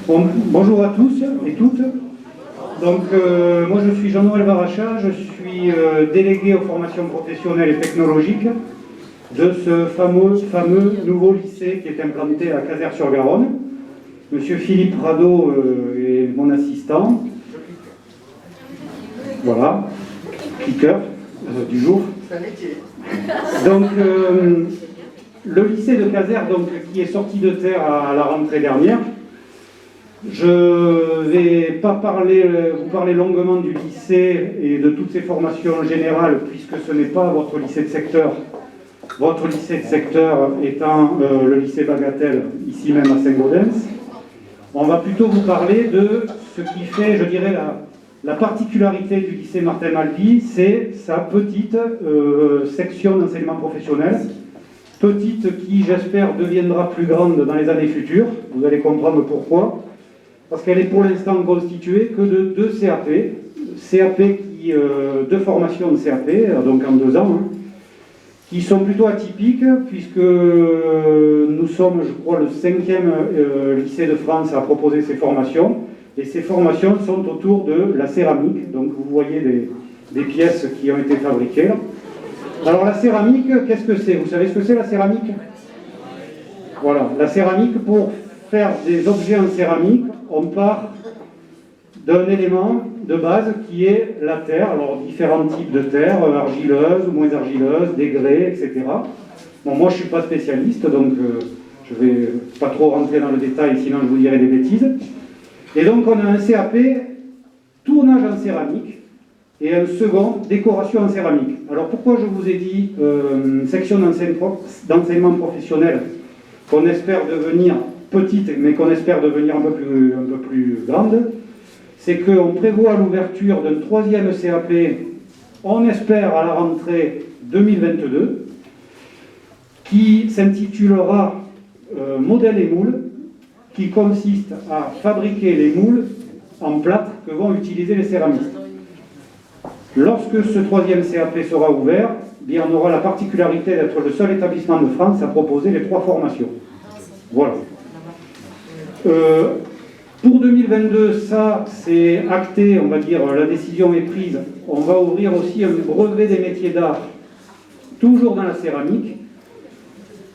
Bon, bonjour à tous et toutes. Donc, moi je suis Jean-Noël Baracha, je suis délégué aux formations professionnelles et technologiques de ce fameux nouveau lycée qui est implanté à Casères-sur-Garonne. Monsieur Philippe Rado est mon assistant. Voilà, cliqueur du jour. C'est un métier. Donc, le lycée de Casères, qui est sorti de terre à la rentrée dernière, je ne vais pas vous parler longuement du lycée et de toutes ses formations générales, puisque ce n'est pas votre lycée de secteur. Votre lycée de secteur étant le lycée Bagatelle, ici même à Saint-Gaudens. On va plutôt vous parler de ce qui fait, je dirais, la particularité du lycée Martin Malvy, c'est sa petite section d'enseignement professionnel. Petite qui, j'espère, deviendra plus grande dans les années futures. Vous allez comprendre pourquoi. Parce qu'elle est pour l'instant constituée que de 2 CAP. Deux formations de CAP, donc en 2 ans, qui sont plutôt atypiques, puisque nous sommes, je crois, le 5e lycée de France à proposer ces formations. Et ces formations sont autour de la céramique. Donc vous voyez des pièces qui ont été fabriquées là. Alors la céramique, qu'est-ce que c'est? Vous savez ce que c'est la céramique? Voilà, la céramique, pour faire des objets en céramique, on part d'un élément de base qui est la terre. Alors différents types de terre, argileuse ou moins argileuse, des grès, etc. Bon, moi je ne suis pas spécialiste, donc je ne vais pas trop rentrer dans le détail, sinon je vous dirai des bêtises. Et donc on a un CAP tournage en céramique et un second décoration en céramique. Alors pourquoi je vous ai dit section d'enseignement professionnel qu'on espère devenir petite, mais qu'on espère devenir un peu plus grande, c'est qu'on prévoit l'ouverture d'un 3e CAP, on espère à la rentrée 2022, qui s'intitulera Modèle et moule, qui consiste à fabriquer les moules en plâtre que vont utiliser les céramistes. Lorsque ce 3e CAP sera ouvert, bien, on aura la particularité d'être le seul établissement de France à proposer les 3 formations. Voilà. Pour 2022, ça c'est acté, on va dire, la décision est prise. On va ouvrir aussi un brevet des métiers d'art, toujours dans la céramique,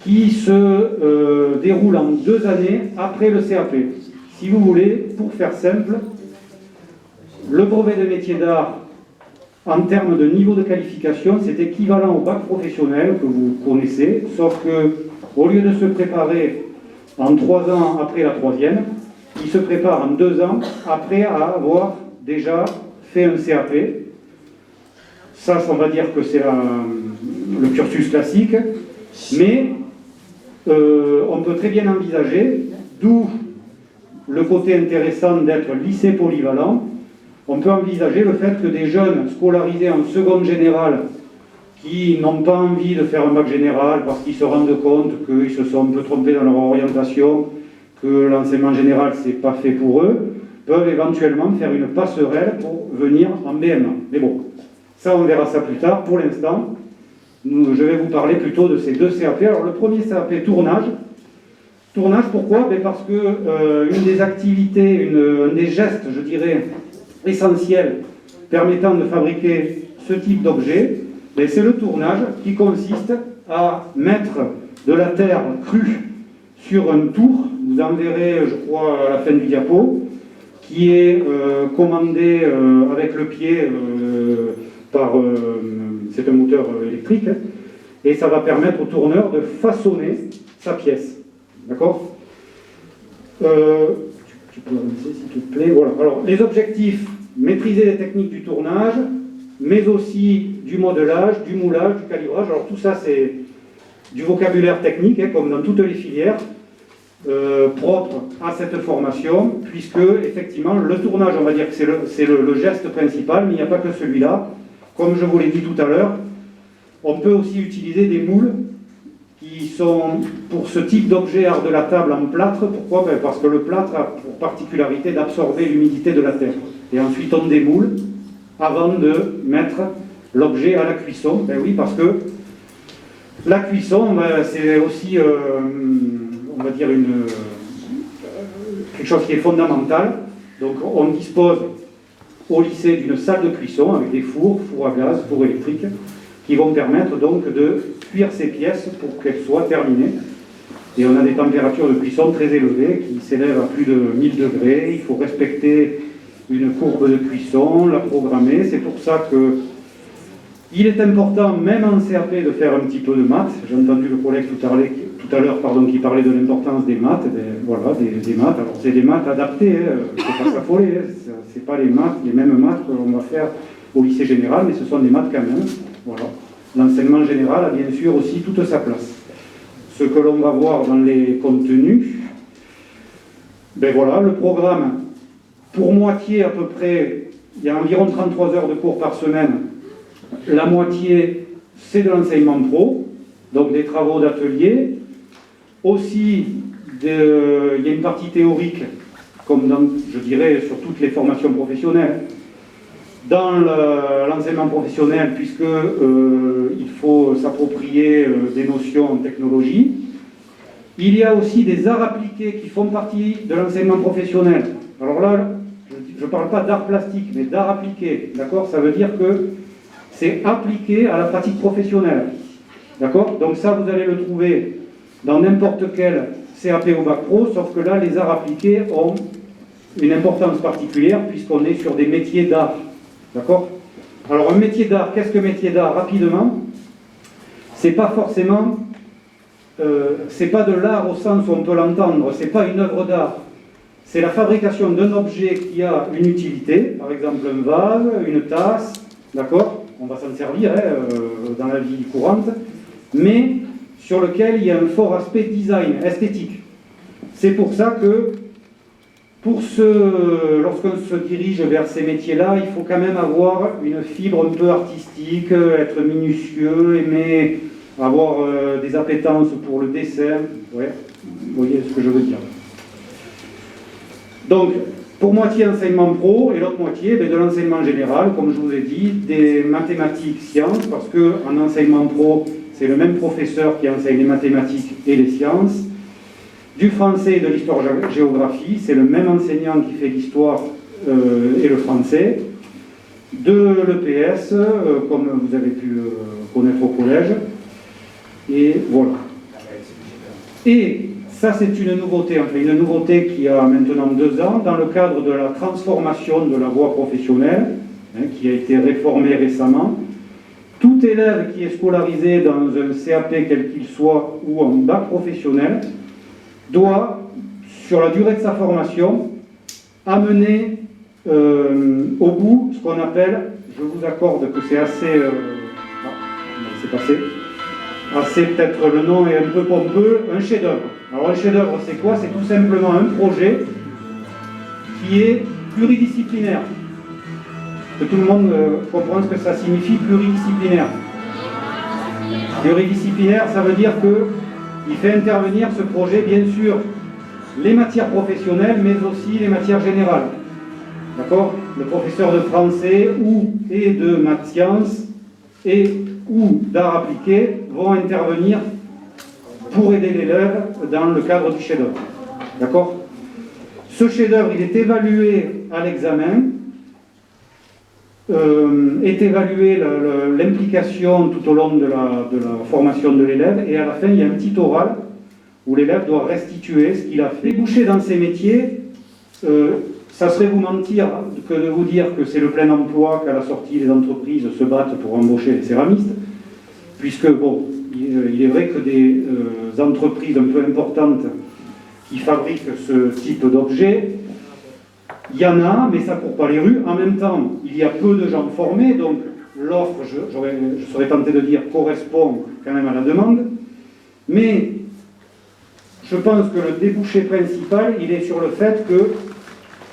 qui se déroule en 2 années après le CAP. Si vous voulez, pour faire simple, le brevet de métier d'art, en termes de niveau de qualification, c'est équivalent au bac professionnel que vous connaissez, sauf que au lieu de se préparer en 3 ans après la 3e, il se prépare en 2 ans après avoir déjà fait un CAP. Ça, on va dire que c'est le cursus classique, mais on peut très bien envisager, d'où le côté intéressant d'être lycée polyvalent, on peut envisager le fait que des jeunes scolarisés en seconde générale qui n'ont pas envie de faire un bac général parce qu'ils se rendent compte qu'ils se sont un peu trompés dans leur orientation, que l'enseignement général c'est pas fait pour eux, peuvent éventuellement faire une passerelle pour venir en BMA. Mais bon, ça on verra ça plus tard. Pour l'instant, je vais vous parler plutôt de ces 2 CAP. Alors le premier CAP, tournage. Tournage, pourquoi? Parce que une des activités, un des gestes, je dirais, essentiels permettant de fabriquer ce type d'objet, c'est le tournage qui consiste à mettre de la terre crue sur un tour. Vous en verrez, je crois, à la fin du diapo, qui est commandé avec le pied c'est un moteur électrique, et ça va permettre au tourneur de façonner sa pièce. D'accord? Tu peux avancer s'il te plaît. Voilà. Alors, les objectifs: maîtriser les techniques du tournage, mais aussi du modelage, du moulage, du calibrage. Alors tout ça, c'est du vocabulaire technique, comme dans toutes les filières, propre à cette formation, puisque, effectivement, le tournage, on va dire que c'est le geste principal, mais il n'y a pas que celui-là. Comme je vous l'ai dit tout à l'heure, on peut aussi utiliser des moules qui sont, pour ce type d'objet art de la table, en plâtre. Pourquoi? Parce que le plâtre a pour particularité d'absorber l'humidité de la terre. Et ensuite, on démoule avant de mettre l'objet à la cuisson. Ben oui, parce que la cuisson, c'est aussi, on va dire, quelque chose qui est fondamental. Donc on dispose au lycée d'une salle de cuisson avec des fours à gaz, fours électriques, qui vont permettre donc de cuire ces pièces pour qu'elles soient terminées. Et on a des températures de cuisson très élevées qui s'élèvent à plus de 1000 degrés. Il faut respecter une courbe de cuisson, la programmer. C'est pour ça que il est important, même en CAP, de faire un petit peu de maths. J'ai entendu le collègue tout à l'heure qui parlait de l'importance des maths. Voilà, des maths. Alors c'est des maths adaptées, il ne faut pas s'affoler. Ce n'est pas les mêmes maths que l'on va faire au lycée général, mais ce sont des maths quand même. Voilà. L'enseignement général a bien sûr aussi toute sa place. Ce que l'on va voir dans les contenus, ben voilà, le programme, pour moitié à peu près, il y a environ 33 heures de cours par semaine. La moitié, c'est de l'enseignement pro, donc des travaux d'atelier. Aussi, il y a une partie théorique, comme dans, je dirais, sur toutes les formations professionnelles. Dans l'enseignement professionnel, puisque il faut s'approprier des notions en technologie. Il y a aussi des arts appliqués qui font partie de l'enseignement professionnel. Alors là, je ne parle pas d'art plastique, mais d'art appliqué. D'accord ? Ça veut dire que c'est appliqué à la pratique professionnelle. D'accord ? Donc ça, vous allez le trouver dans n'importe quel CAP ou Bac Pro, sauf que là, les arts appliqués ont une importance particulière puisqu'on est sur des métiers d'art. D'accord ? Alors un métier d'art, qu'est-ce que métier d'art ? Rapidement, c'est pas forcément, c'est pas de l'art au sens où on peut l'entendre, c'est pas une œuvre d'art. C'est la fabrication d'un objet qui a une utilité, par exemple un vase, une tasse, d'accord ? On va s'en servir dans la vie courante, mais sur lequel il y a un fort aspect design, esthétique. C'est pour ça que lorsqu'on se dirige vers ces métiers-là, il faut quand même avoir une fibre un peu artistique, être minutieux, aimer avoir des appétences pour le dessin. Ouais, vous voyez ce que je veux dire. Donc, pour moitié enseignement pro et l'autre moitié de l'enseignement général, comme je vous ai dit, des mathématiques, sciences, parce qu'en enseignement pro, c'est le même professeur qui enseigne les mathématiques et les sciences. Du français et de l'histoire-géographie, c'est le même enseignant qui fait l'histoire et le français. De l'EPS, comme vous avez pu connaître au collège. Et voilà. Et ça, c'est une nouveauté, enfin une nouveauté qui a maintenant 2 ans, dans le cadre de la transformation de la voie professionnelle, qui a été réformée récemment. Tout élève qui est scolarisé dans un CAP, quel qu'il soit, ou en bac professionnel, doit, sur la durée de sa formation, amener au bout ce qu'on appelle, je vous accorde que c'est assez, c'est passé, assez peut-être le nom est un peu pompeux, un chef-d'œuvre. Alors un chef-d'œuvre c'est quoi ? C'est tout simplement un projet qui est pluridisciplinaire. Que tout le monde comprend ce que ça signifie pluridisciplinaire. Pluridisciplinaire, ça veut dire que il fait intervenir ce projet, bien sûr, les matières professionnelles, mais aussi les matières générales. D'accord ? Le professeur de français et de maths sciences ou d'art appliqué vont intervenir pour aider l'élève dans le cadre du chef-d'œuvre. D'accord ? Ce chef-d'œuvre, il est évalué à l'examen, est évalué l'implication tout au long de la formation de l'élève, et à la fin il y a un petit oral où l'élève doit restituer ce qu'il a fait. Déboucher dans ces métiers, ça serait vous mentir que de vous dire que c'est le plein emploi, qu'à la sortie les entreprises se battent pour embaucher les céramistes, puisque bon, il est vrai que des entreprises un peu importantes qui fabriquent ce type d'objets, il y en a, mais ça ne court pas les rues. En même temps, il y a peu de gens formés, donc l'offre, je serais tenté de dire, correspond quand même à la demande. Mais je pense que le débouché principal, il est sur le fait que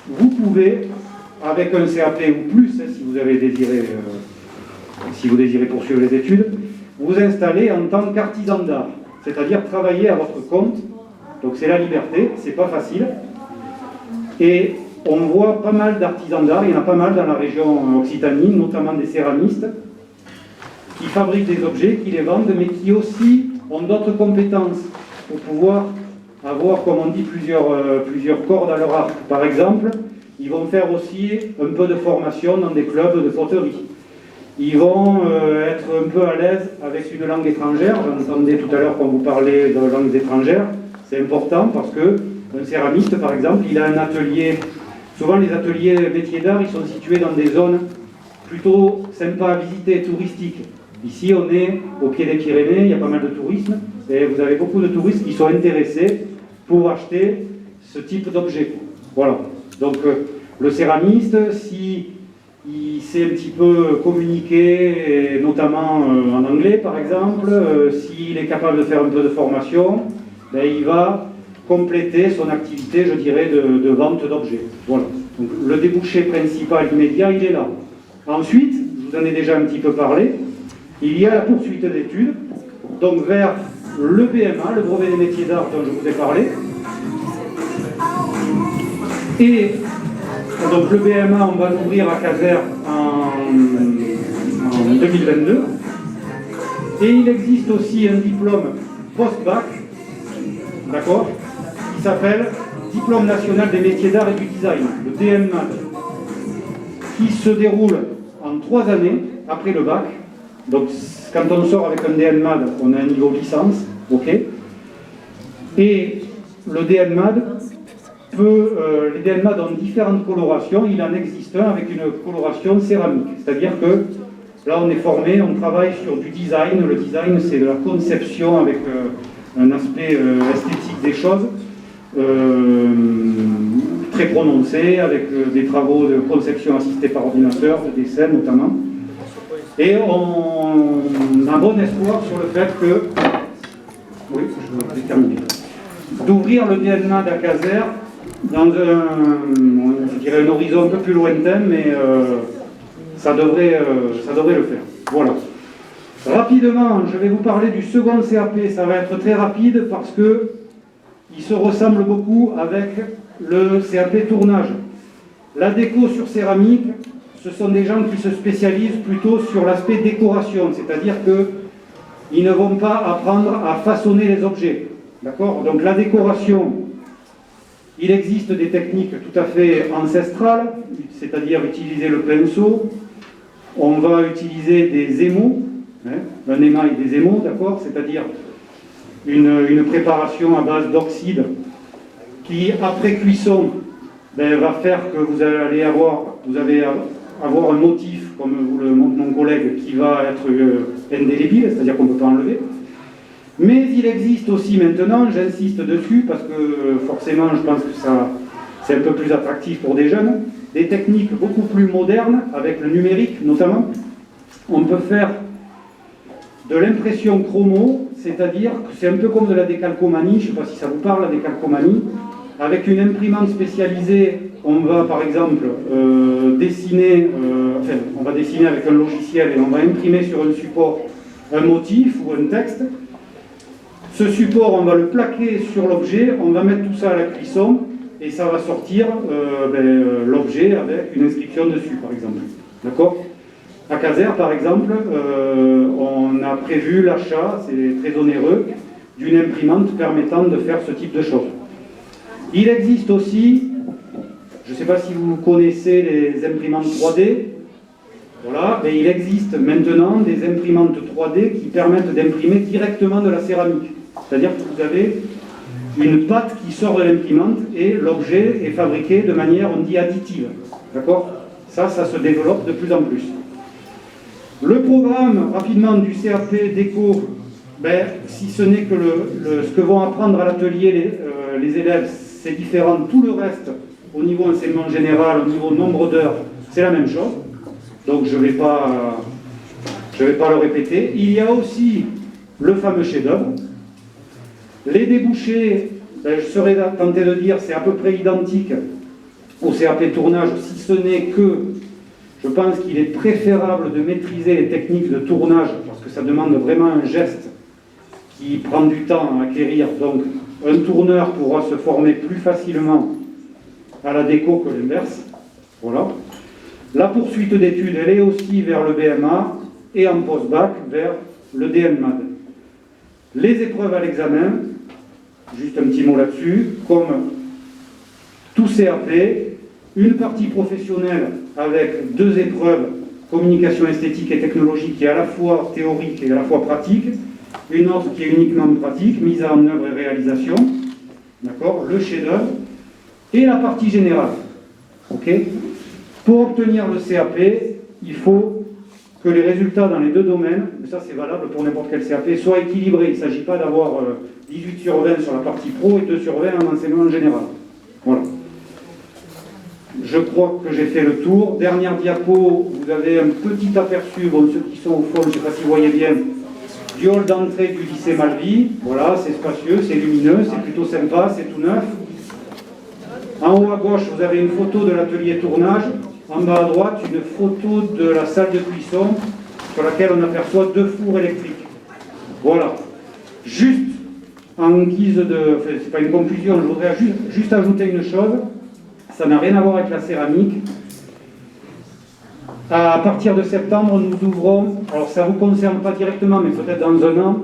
vous pouvez, avec un CAP ou plus, si vous désirez poursuivre les études, vous installer en tant qu'artisan d'art, c'est-à-dire travailler à votre compte. Donc c'est la liberté, c'est pas facile. Et on voit pas mal d'artisans d'art, il y en a pas mal dans la région Occitanie, notamment des céramistes, qui fabriquent des objets, qui les vendent, mais qui aussi ont d'autres compétences pour pouvoir avoir, comme on dit, plusieurs cordes à leur arc. Par exemple, ils vont faire aussi un peu de formation dans des clubs de poterie. Ils vont être un peu à l'aise avec une langue étrangère. J'entendais tout à l'heure quand vous parlez de langues étrangères. C'est important parce qu'un céramiste, par exemple, il a un atelier. Souvent, les ateliers métiers d'art, ils sont situés dans des zones plutôt sympas à visiter, touristiques. Ici, on est au pied des Pyrénées, il y a pas mal de tourisme, et vous avez beaucoup de touristes qui sont intéressés pour acheter ce type d'objet. Voilà. Donc, le céramiste, si il sait un petit peu communiquer, et notamment en anglais par exemple, s'il est capable de faire un peu de formation, ben, il va compléter son activité, je dirais, de vente d'objets. Voilà. Donc, le débouché principal immédiat, il est là. Ensuite, je vous en ai déjà un petit peu parlé, il y a la poursuite d'études, donc vers le BMA, le brevet des métiers d'art dont je vous ai parlé. Et donc le BMA, on va l'ouvrir à Caser en 2022. Et il existe aussi un diplôme post-bac, d'accord, qui s'appelle Diplôme national des métiers d'art et du design, le DNMAD, qui se déroule en 3 années après le bac. Donc quand on sort avec un DNMAD, on a un niveau licence, ok. Et le DNMAD les DNMAD ont différentes colorations. Il en existe un avec une coloration céramique. C'est-à-dire que là, on est formé, on travaille sur du design. Le design, c'est de la conception avec un aspect esthétique des choses très prononcé, avec des travaux de conception assistée par ordinateur, de dessin notamment. Et on a bon espoir sur le fait que, oui, je vais terminer, d'ouvrir le DNMAD à Caser dans un horizon un peu plus lointain, mais ça devrait le faire. Voilà. Rapidement, je vais vous parler du second CAP. Ça va être très rapide parce que il se ressemble beaucoup avec le CAP tournage. La déco sur céramique, ce sont des gens qui se spécialisent plutôt sur l'aspect décoration, c'est-à-dire qu'ils ne vont pas apprendre à façonner les objets. D'accord ? Donc la décoration, il existe des techniques tout à fait ancestrales, c'est-à-dire utiliser le pinceau. On va utiliser des émaux, un émail des émaux, d'accord, c'est-à-dire une préparation à base d'oxyde qui, après cuisson, va faire que vous allez avoir un motif, comme vous le montre mon collègue, qui va être indélébile, c'est-à-dire qu'on ne peut pas enlever. Mais il existe aussi maintenant, j'insiste dessus, parce que forcément je pense que c'est un peu plus attractif pour des jeunes, des techniques beaucoup plus modernes, avec le numérique notamment. On peut faire de l'impression chromo, c'est-à-dire que c'est un peu comme de la décalcomanie, je ne sais pas si ça vous parle, la décalcomanie. Avec une imprimante spécialisée, on va par exemple dessiner avec un logiciel et on va imprimer sur un support un motif ou un texte. Ce support, on va le plaquer sur l'objet, on va mettre tout ça à la cuisson et ça va sortir l'objet avec une inscription dessus, par exemple. D'accord ? À Caser, par exemple, on a prévu l'achat, c'est très onéreux, d'une imprimante permettant de faire ce type de choses. Il existe aussi, je ne sais pas si vous connaissez les imprimantes 3D, voilà, mais il existe maintenant des imprimantes 3D qui permettent d'imprimer directement de la céramique. C'est-à-dire que vous avez une pâte qui sort de l'imprimante et l'objet est fabriqué de manière, on dit, additive. D'accord ? Ça se développe de plus en plus. Le programme, rapidement, du CAP déco, si ce n'est que ce que vont apprendre à l'atelier les élèves, c'est différent. Tout le reste, au niveau enseignement général, au niveau nombre d'heures, c'est la même chose. Donc je ne vais pas le répéter. Il y a aussi le fameux chef-d'œuvre. Les débouchés, je serais tenté de dire, c'est à peu près identique au CAP tournage, si ce n'est que je pense qu'il est préférable de maîtriser les techniques de tournage, parce que ça demande vraiment un geste qui prend du temps à acquérir. Donc un tourneur pourra se former plus facilement à la déco que l'inverse. Voilà. La poursuite d'études, elle est aussi vers le BMA et en post-bac vers le DNMAD. Les épreuves à l'examen, juste un petit mot là-dessus, comme tout CAP, une partie professionnelle avec 2 épreuves, communication esthétique et technologique, qui est à la fois théorique et à la fois pratique, une autre qui est uniquement pratique, mise en œuvre et réalisation, d'accord, le chef-d'œuvre, et la partie générale. Okay. Pour obtenir le CAP, il faut que les résultats dans les 2 domaines, ça c'est valable pour n'importe quel CAP, soient équilibrés. Il ne s'agit pas d'avoir 18 sur 20 sur la partie pro et 2 sur 20 en enseignement général. Voilà. Je crois que j'ai fait le tour. Dernière diapo, vous avez un petit aperçu, bon, ceux qui sont au fond, je ne sais pas si vous voyez bien, du hall d'entrée du lycée Malvy. Voilà, c'est spacieux, c'est lumineux, c'est plutôt sympa, c'est tout neuf. En haut à gauche, vous avez une photo de l'atelier tournage. En bas à droite, une photo de la salle de cuisson sur laquelle on aperçoit 2 fours électriques. Voilà. Juste en guise de... Enfin, c'est pas une conclusion, je voudrais juste ajouter une chose. Ça n'a rien à voir avec la céramique. À partir de septembre, nous ouvrons, alors ça ne vous concerne pas directement, mais peut-être dans un an,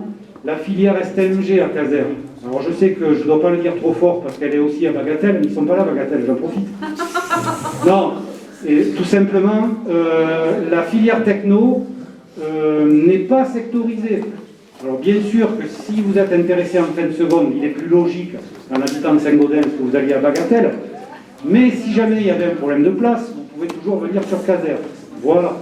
la filière STMG à Caser. Alors je sais que je ne dois pas le dire trop fort parce qu'elle est aussi à Bagatelle, mais ils ne sont pas là, Bagatelle, j'en profite. Non, et tout simplement, la filière techno n'est pas sectorisée. Alors bien sûr que si vous êtes intéressé en fin de seconde, il est plus logique, en habitant de Saint-Gaudens, que vous alliez à Bagatelle. Mais si jamais il y avait un problème de place, vous pouvez toujours venir sur Caser. Voilà.